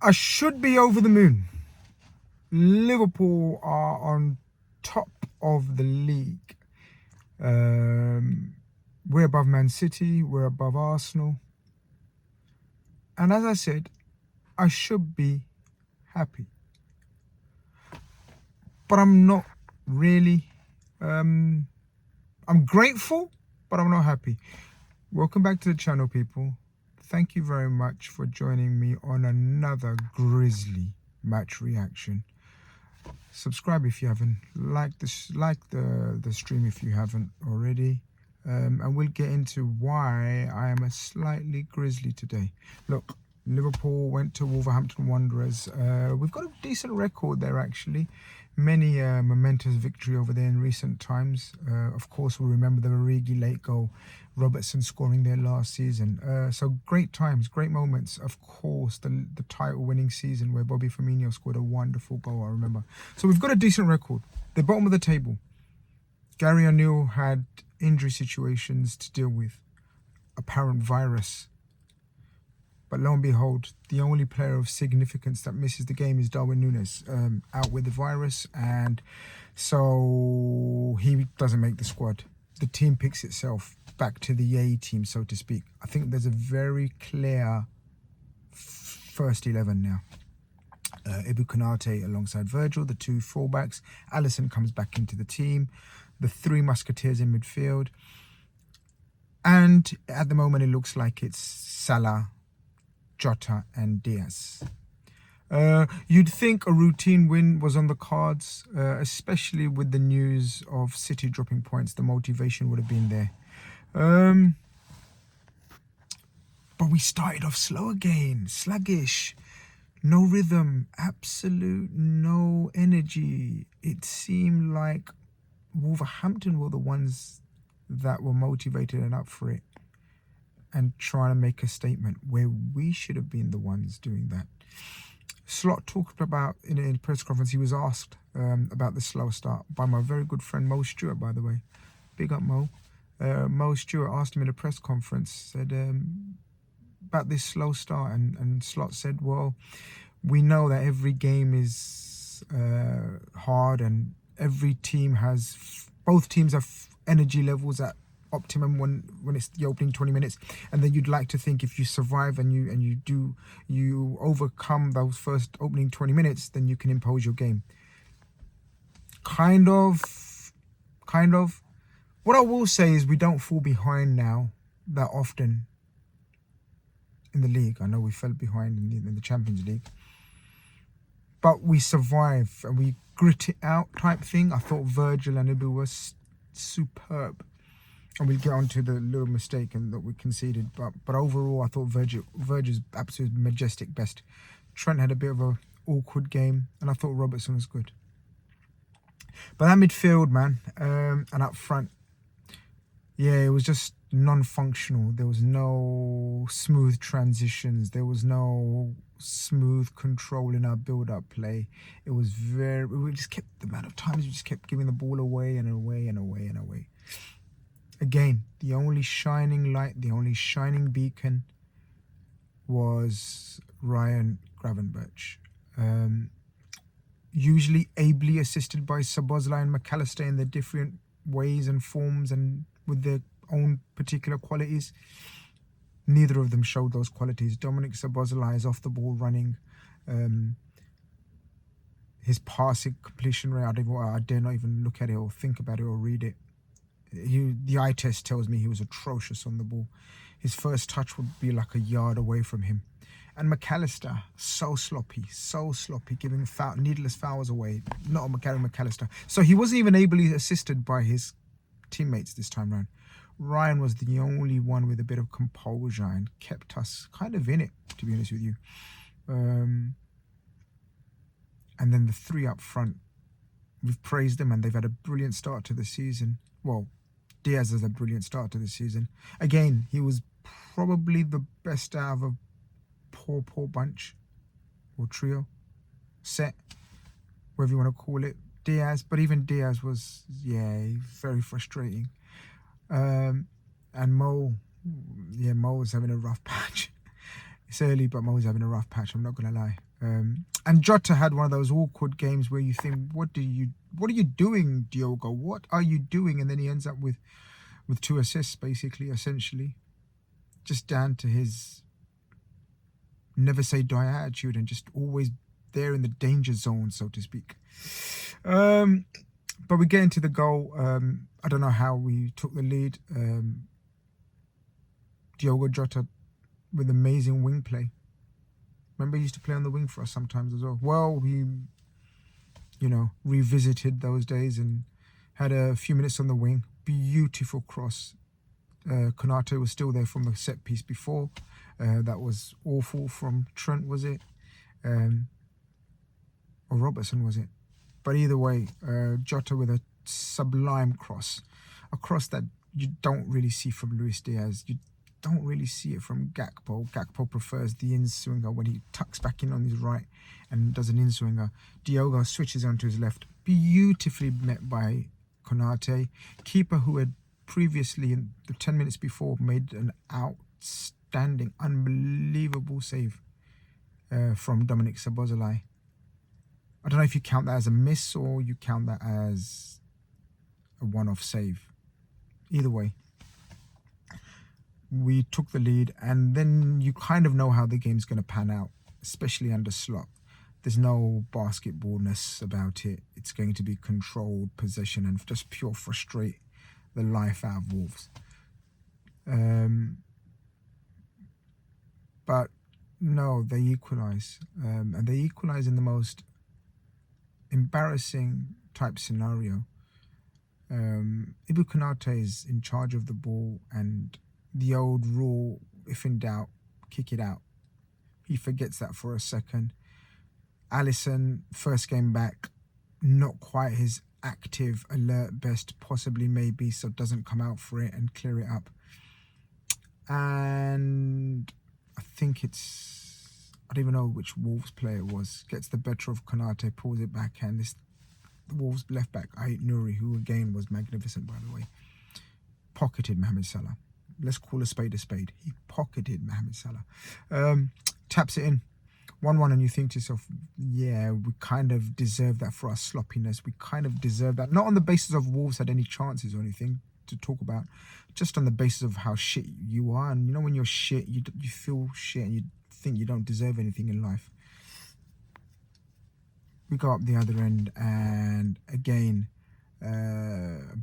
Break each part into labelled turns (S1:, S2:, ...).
S1: I should be over the moon. Liverpool are on top of the league. We're above Man City. We're above Arsenal. And as I said, I should be happy. But I'm not really. I'm grateful, but I'm not happy. Welcome back to the channel, people. Thank you very much for joining me on another Grizzly match reaction. Subscribe if you haven't. Like the stream if you haven't already. And we'll get into why I am a slightly grizzly today. Look, Liverpool went to Wolverhampton Wanderers. We've got a decent record there, actually. Many momentous victory over there in recent times. Of course, we remember the Origi late goal, Robertson scoring there last season. So great times, great moments. Of course, the title-winning season where Bobby Firmino scored a wonderful goal, I remember. So we've got a decent record. The bottom of the table. Gary O'Neill had injury situations to deal with. Apparent virus. But lo and behold, the only player of significance that misses the game is Darwin Núñez, out with the virus, and so he doesn't make the squad. The team picks itself back to the A team, so to speak. I think there's a very clear first 11 now. Ibou Konaté alongside Virgil, the two fullbacks. Alisson comes back into the team. The three musketeers in midfield. And at the moment, it looks like it's Salah, Jota and Diaz. You'd think a routine win was on the cards, especially with the news of City dropping points. The motivation would have been there. But we started off slow again, sluggish, no rhythm, absolute no energy. It seemed like Wolverhampton were the ones that were motivated and up for it and trying to make a statement, where we should have been the ones doing that. Slot talked about, in a press conference, he was asked about the slow start by my very good friend Mo Stewart, by the way. Big up Mo. Mo Stewart asked him in a press conference, said about this slow start, and Slot said, well, we know that every game is hard, and every team has, both teams have energy levels at optimum when it's the opening 20 minutes, and then you'd like to think if you survive and you overcome those first opening 20 minutes, then you can impose your game. Kind of. What I will say is we don't fall behind now that often in the league. I know we fell behind in the Champions League, but we survive and we grit it out type thing. I thought Virgil and Ibou were superb. And we'll get on to the little mistake and that we conceded. But overall, I thought Virgil's absolute majestic best. Trent had a bit of a awkward game, and I thought Robertson was good. But that midfield, man, and up front, yeah, it was just non-functional. There was no smooth transitions. There was no smooth control in our build-up play. It was we just kept, the amount of times we just kept giving the ball away and away and away and away. Again, the only shining light, the only shining beacon was Ryan Gravenberch. Usually ably assisted by Szoboszlai and McAllister in their different ways and forms and with their own particular qualities. Neither of them showed those qualities. Dominic Szoboszlai is off the ball running. His passing completion rate, I dare not even look at it or think about it or read it. The eye test tells me he was atrocious on the ball. His first touch would be like a yard away from him. And McAllister, so sloppy, giving needless fouls away. Not on McAllister. So he wasn't even ably assisted by his teammates this time round. Ryan was the only one with a bit of composure and kept us kind of in it, to be honest with you. And then the three up front, we've praised them and they've had a brilliant start to the season. Well, Diaz has a brilliant start to the season. Again, he was probably the best out of a poor bunch or trio, set, whatever you want to call it. Diaz, but even Diaz was, yeah, very frustrating. And Mo was having a rough patch. It's early, but Mo's having a rough patch, I'm not going to lie. And Jota had one of those awkward games where you think, what are you doing, Diogo? What are you doing? And then he ends up with 2 assists, basically, essentially. Just down to his never say die attitude and just always there in the danger zone, so to speak. But we get into the goal. I don't know how we took the lead. Diogo Jota with amazing wing play. Remember, he used to play on the wing for us sometimes as well. Well, we, revisited those days and had a few minutes on the wing. Beautiful cross. Konate was still there from the set piece before. That was awful from Trent, was it? Or Robertson, was it? But either way, Jota with a sublime cross. A cross that you don't really see from Luis Diaz. You don't really see it from Gakpo. Gakpo prefers the in-swinger when he tucks back in on his right and does an in-swinger. Diogo switches onto his left. Beautifully met by Konate. Keeper who had previously, in the 10 minutes before, made an outstanding, unbelievable save from Dominic Szoboszlai. I don't know if you count that as a miss or you count that as a one-off save. Either way, we took the lead, and then you kind of know how the game's going to pan out, especially under Slot. There's no basketballness about it. It's going to be controlled possession and just pure frustrate the life out of Wolves. But no, they equalise. And they equalise in the most embarrassing type scenario. Ibu Konate is in charge of the ball, and the old rule, if in doubt, kick it out. He forgets that for a second. Alisson, first game back, not quite his active, alert best, possibly maybe, so doesn't come out for it and clear it up. And I think I don't even know which Wolves player it was, gets the better of Konate, pulls it back, and the Wolves left back, Ait Nouri, who again was magnificent, by the way, pocketed Mohamed Salah. Let's call a spade a spade. He pocketed Mohamed Salah. Taps it in. 1-1, and you think to yourself, yeah, we kind of deserve that for our sloppiness. We kind of deserve that. Not on the basis of Wolves had any chances or anything to talk about, just on the basis of how shit you are. And when you're shit, you feel shit and you think you don't deserve anything in life. We go up the other end, and again,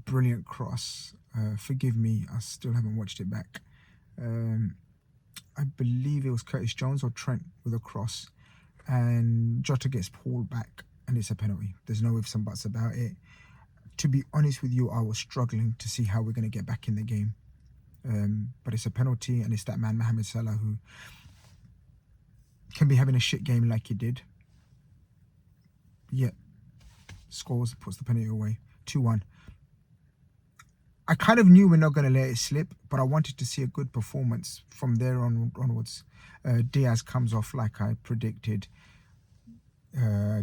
S1: brilliant cross. Forgive me, I still haven't watched it back. I believe it was Curtis Jones or Trent with a cross, and Jota gets pulled back, and it's a penalty. There's no ifs and buts about it. To be honest with you, I was struggling to see how we're going to get back in the game. But it's a penalty, and it's that man, Mohamed Salah, who can be having a shit game like he did. Yet, scores, puts the penalty away. 2-1. I kind of knew we're not going to let it slip, but I wanted to see a good performance from there onwards. Diaz comes off like I predicted.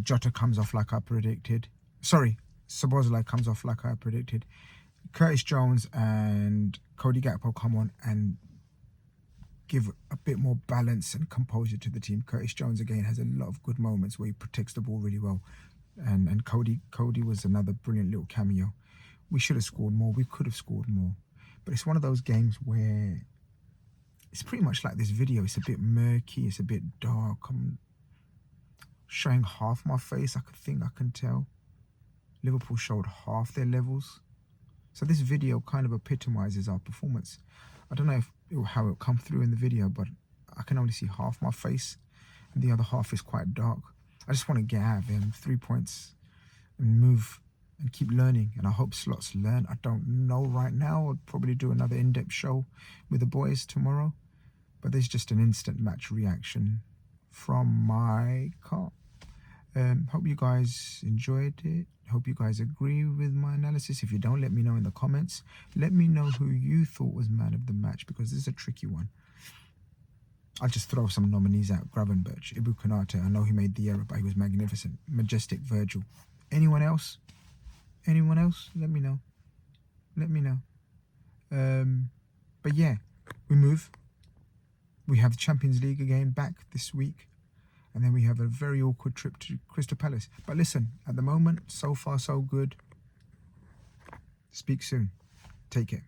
S1: Jota comes off like I predicted. Sorry, Szoboszlai comes off like I predicted. Curtis Jones and Cody Gakpo come on and give a bit more balance and composure to the team. Curtis Jones, again, has a lot of good moments where he protects the ball really well. And Cody was another brilliant little cameo. We should have scored more. We could have scored more. But it's one of those games where it's pretty much like this video. It's a bit murky. It's a bit dark. I'm showing half my face. I think I can tell. Liverpool showed half their levels. So this video kind of epitomizes our performance. I don't know how it'll come through in the video, but I can only see half my face, and the other half is quite dark. I just want to get out of him 3 points and move and keep learning, and I hope Slots learn. I don't know right now. I'll probably do another in-depth show with the boys tomorrow, but there's just an instant match reaction from my car. Hope you guys enjoyed it. Hope you guys agree with my analysis. If you don't, let me know in the comments. Let me know who you thought was man of the match, because this is a tricky one. I'll just throw some nominees out. Gravenberch, Ibu Konate. I know he made the error, but he was magnificent. Majestic Virgil. Anyone else? Anyone else? Let me know. Let me know. But yeah, we move. We have the Champions League again back this week. And then we have a very awkward trip to Crystal Palace. But listen, at the moment, so far so good. Speak soon. Take care.